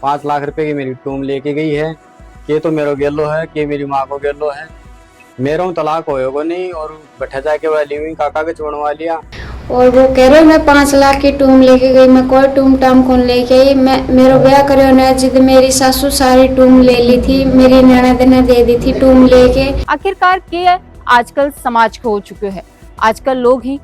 5 लाख रुपए की मेरी टूम लेके गई है। के तो मेरो गेलो है, के मेरी माँ को गेलो है। मेरा तलाक होएगो नहीं और बैठा जाके वह लिविंग काका के छोड़वा लिया। और वो कह रहे मैं 5 लाख की टूम लेके गई, मैं कोई टूम टाम कौन लेके आई। मैं मेरो ब्याह करो ना जिद मेरी सासू सारी टूम ले ली थी, मेरी ननद ने दे दी थी टूम लेके। आखिरकार क्या आजकल समाज को हो चुके हैं। आजकल लोग ही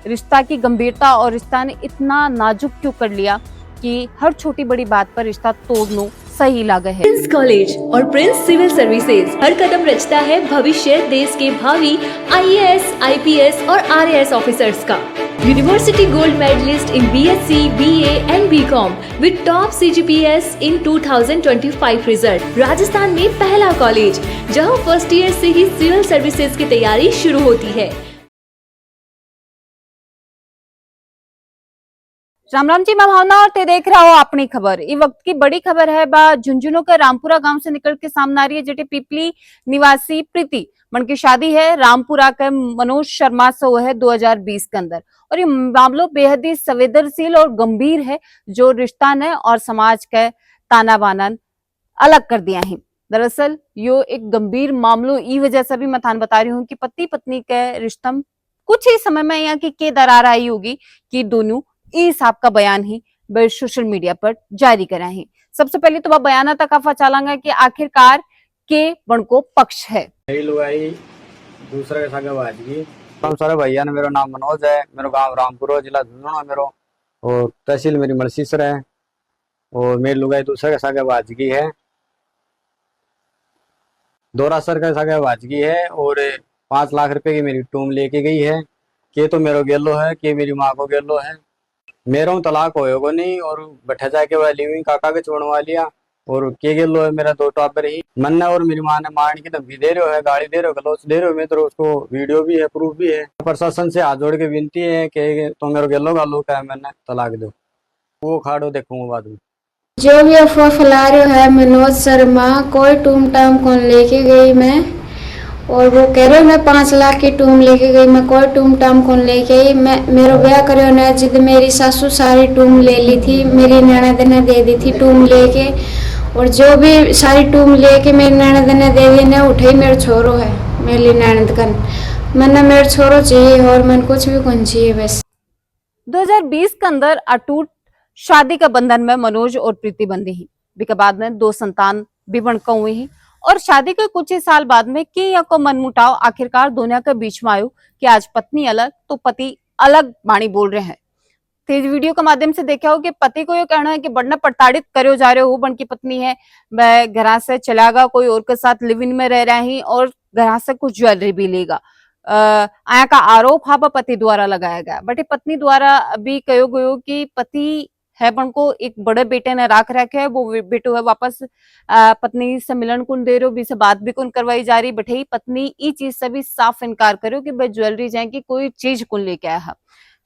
रिश्ता की गंभीरता और रिश्ता ने इतना नाजुक क्यों कर लिया कि हर छोटी बड़ी बात पर रिश्ता तोड़ना सही लगा है। प्रिंस कॉलेज और प्रिंस सिविल सर्विसेज हर कदम रचता है भविष्य देश के भावी IAS, IPS और RAS ऑफिसर्स का। University gold medallist in BSc, BA and BCom with top CGPS in 2025 result. Rajasthan में पहला कॉलेज जहां फर्स्ट ईयर से ही सिविल सर्विसेज की तैयारी शुरू होती है। राम राम जी, मैं भावना और ते देख रहा हो अपनी खबर। ये वक्त की बड़ी खबर है बा झुंझुनू के रामपुरा गांव से निकल के सामने आ रही है। जेटे पिपली निवासी प्रीति मन की शादी है रामपुरा के मनोज शर्मा से हुआ है 2020 के अंदर। और ये मामला बेहद ही संवेदनशील और गंभीर है जो रिश्ता ने और समाज के ताना बाना अलग कर दिया है। दरअसल यो एक गंभीर मामलो ई वजह से भी मैं थान बता रही हूँ कि पति पत्नी के रिश्ता कुछ ही समय में यहाँ की दरार आई होगी कि दोनों इस आपका बयान ही सोशल मीडिया पर जारी करा है। सबसे पहले तो वह बयान तक आफा चलांगा कि आखिरकार के बणको पक्ष है। लुगाई दूसरा के संगे बाजगी। सारे भैया ने, मेरा नाम मनोज है, मेरा गांव रामपुर जिला झुंझुनू है मेरो, और तहसील मेरी मलसीसर है। और मेरी लुगाई दूसरे के संगे बाजगी है, दोरासर के संगे बाजगी है। और 5 लाख रुपए की मेरी टूम लेके गई है। के तो मेरो गेलो है, के मेरी माँ को गेलो है। मेरा तलाक होएगो नहीं और बैठा जाके वह लिविंग काका के छोड़वा लिया। और के गेलो है मेरा 2 टाबर ही मन और मेरी माँ ने मारने की धमकी दे रहे हो है, गाड़ी दे रहे हो, गलौच दे रहे हो। मैं तो उसको वीडियो भी है, प्रूफ भी है। प्रशासन से हाथ जोड़ के विनती है कि तो मेरे गेलो गालो का मैंने तलाक दो, वो खाड़ो देखूंगा बाद में। जो भी अफवाह फैला रहे है मनोज शर्मा कोई टूम टाम कौन लेके गई मैं। और वो कह रहे मैं 5 लाख की टूम लेके गई, मैं कोई टूम टाम कौन लेके आई। मैं मेरो ब्याह करो ना जिद मेरी सासू सारी टूम ले ली थी, मेरी ननद ने दे दी थी टूम लेके। और जो भी सारी टूम लेके मेरी ननद ने दे दी ने उठे मेरा छोरो है, मेरी ननद कन मैंने मेरा छोरो चाहिए और मन कुछ भी कौन चाहिए बस। 2020 के अंदर अटूट शादी का बंधन में मनोज और प्रीति बंधी ही। इसके बाद में 2 संतान भी बनकर हुई ही। और शादी के कुछ ही साल बाद में कि या को मनमुटाव आखिरकार दोनों के बीच में आयो कि आज पत्नी अलग तो पति अलग बाणी बोल रहे हैं। तेज वीडियो के माध्यम से देखा हो कि पति को ये कहना है कि बड़ना प्रताड़ित करो जा रहे हो, बन की पत्नी है वह घर से चलागा, कोई और के साथ लिव इन में रह रहा है और घर से कुछ ज्वेलरी भी लेगा। आया का आरोप हाँ पति द्वारा लगाया गया। बट पत्नी द्वारा अभी कहो गयो कि पति है बन को एक बड़े बेटे ने राख रखे है, वो बेटो है वापस पत्नी से मिलन कुन दे रहे हो, भी से बात भी कुन करवाई जा रही। बटे पत्नी ई चीज से भी साफ इनकार करो कि भाई ज्वेलरी जाएगी कोई चीज कुन लेके आया है।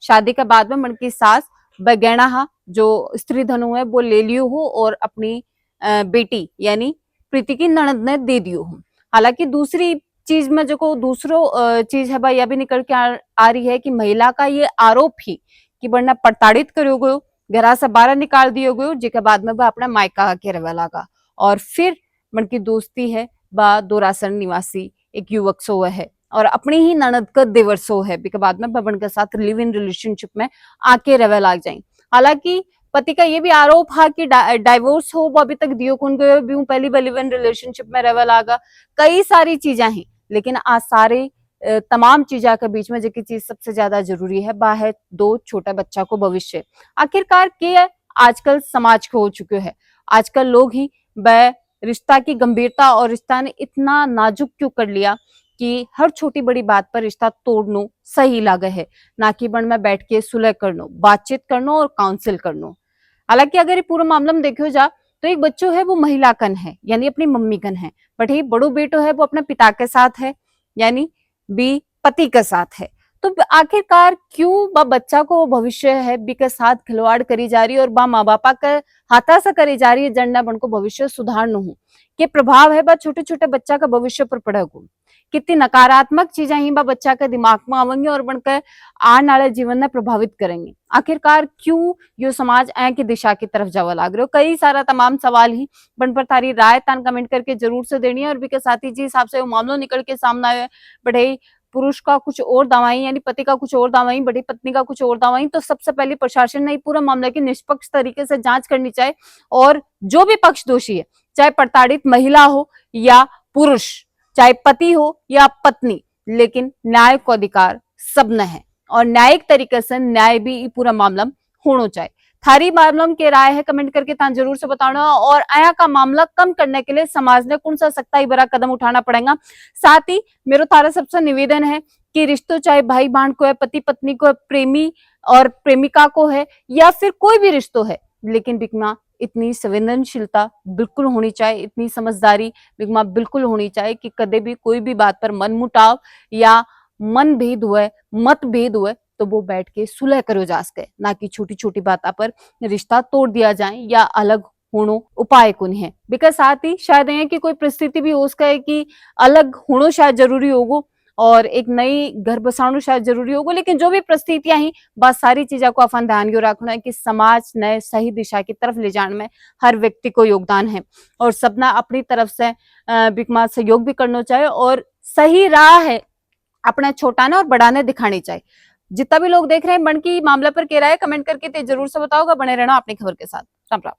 शादी के बाद में मन की सास बगैना हा जो स्त्री धनु है वो ले लियो हो और अपनी बेटी यानी प्रीति की ननद ने दे दियो हो। हालांकि दूसरी चीज में जो दूसरो चीज है भाई अभी निकल के आ रही है कि महिला का ये आरोप ही कि बढ़ना प्रताड़ित करो गयो, घर से बाहर निकाल दियो गयो, जिसके बाद में वह अपना मायका के रवा लगा। और फिर मन की दोस्ती है बा दोरासर निवासी एक युवक सो है और अपनी ही ननद का देवर सो है, के बाद में बबन के साथ लिव इन रिलेशनशिप में आके रवे लाग जाए। हालांकि पति का ये भी आरोप है कि डाइवोर्स हो वो अभी तक दियो कौन गयो भी पहली लिव इन रिलेशनशिप में रवे लागा। कई सारी चीजें हैं लेकिन आज सारे तमाम चीजों के बीच में जो चीज सबसे ज्यादा जरूरी है वह है 2 छोटे बच्चा को भविष्य। आखिरकार के आजकल समाज को हो चुके हैं। आजकल लोग ही रिश्ता की गंभीरता और रिश्ता ने इतना नाजुक क्यों कर लिया कि हर छोटी बड़ी बात पर रिश्ता तोड़ना सही लगा है, ना कि बन में बैठ के सुलह करनो, बातचीत करनो और काउंसिल करनो। हालांकि अगर ये पूरा मामला में देखो जा तो एक बच्चो है वो महिला कन है यानी अपनी मम्मी कन है, बट ये बड़ो बेटो है वो अपने पिता के साथ है यानी भी पति के साथ है। तो आखिरकार क्यों बा बच्चा को भविष्य है बी के साथ खिलवाड़ करी जा रही है और बा माँ बापा का हाथा से करी जा रही है जड़ना बन को भविष्य सुधार न हो के प्रभाव है बा छोटे छोटे बच्चा का भविष्य पर पड़ेगा। कितनी नकारात्मक चीजें ही बा बच्चा के दिमाग में आवेंगी और बनकर आने वाले जीवन में प्रभावित करेंगे। आखिरकार क्यों यो समाज ऐ की दिशा की तरफ जावा लाग रहे हो, कई सारा तमाम सवाल ही बन पर तारी राय तान कमेंट करके जरूर से देनी है। और भी के साथ ही जी हिसाब से वो मामला निकल के सामने आया बढ़े पुरुष का कुछ और दावाई यानी पति का कुछ और दावाई बड़ी पत्नी का कुछ और दावाई, तो सबसे पहले प्रशासन ने पूरा मामले की निष्पक्ष तरीके से जांच करनी चाहिए और जो भी पक्ष दोषी है चाहे प्रताड़ित महिला हो या पुरुष, चाहे पति हो या पत्नी, लेकिन न्याय को अधिकार सब न है और न्यायिक तरीके से न्याय भी पूरा मामला होना चाहिए। थारी मामला के राय है कमेंट करके तान जरूर से बताना और आया का मामला कम करने के लिए समाज ने कौन सा सख्ताई भरा कदम उठाना पड़ेगा। साथ ही मेरा थारा सबसे निवेदन है कि रिश्तों चाहे भाई बहन को है, पति पत्नी को है, प्रेमी और प्रेमिका को है या फिर कोई भी रिश्तों है, लेकिन बिकमा इतनी संवेदनशीलता बिल्कुल होनी चाहिए, इतनी समझदारी बिकमा बिल्कुल होनी चाहिए कि कदे भी कोई भी बात पर मन मुटाव या मन भेद हुए मत भेद हुए तो वो बैठ के सुलह करो जा सके, ना कि छोटी छोटी बात पर रिश्ता तोड़ दिया जाए या अलग होनो उपाय कौन है। बिकॉज साथ ही शायद ये कि कोई परिस्थिति भी हो सके कि अलग होनो शायद जरूरी होगो और एक नई घर बसानो शायद जरूरी होगो, लेकिन जो भी परिस्थितियां ही बस सारी चीजों को अपन ध्यान यो रखना है कि समाज नए सही दिशा की तरफ ले जाने में हर व्यक्ति को योगदान है और सबना अपनी तरफ से बिकमा सहयोग भी करना चाहिए और सही राह है अपना छोटाना और बढ़ाने दिखानी चाहिए। जितना भी लोग देख रहे हैं बन की मामला पर कह रहा है कमेंट करके ते जरूर से बताओगा, बने रहना अपनी खबर के साथ। राम राम।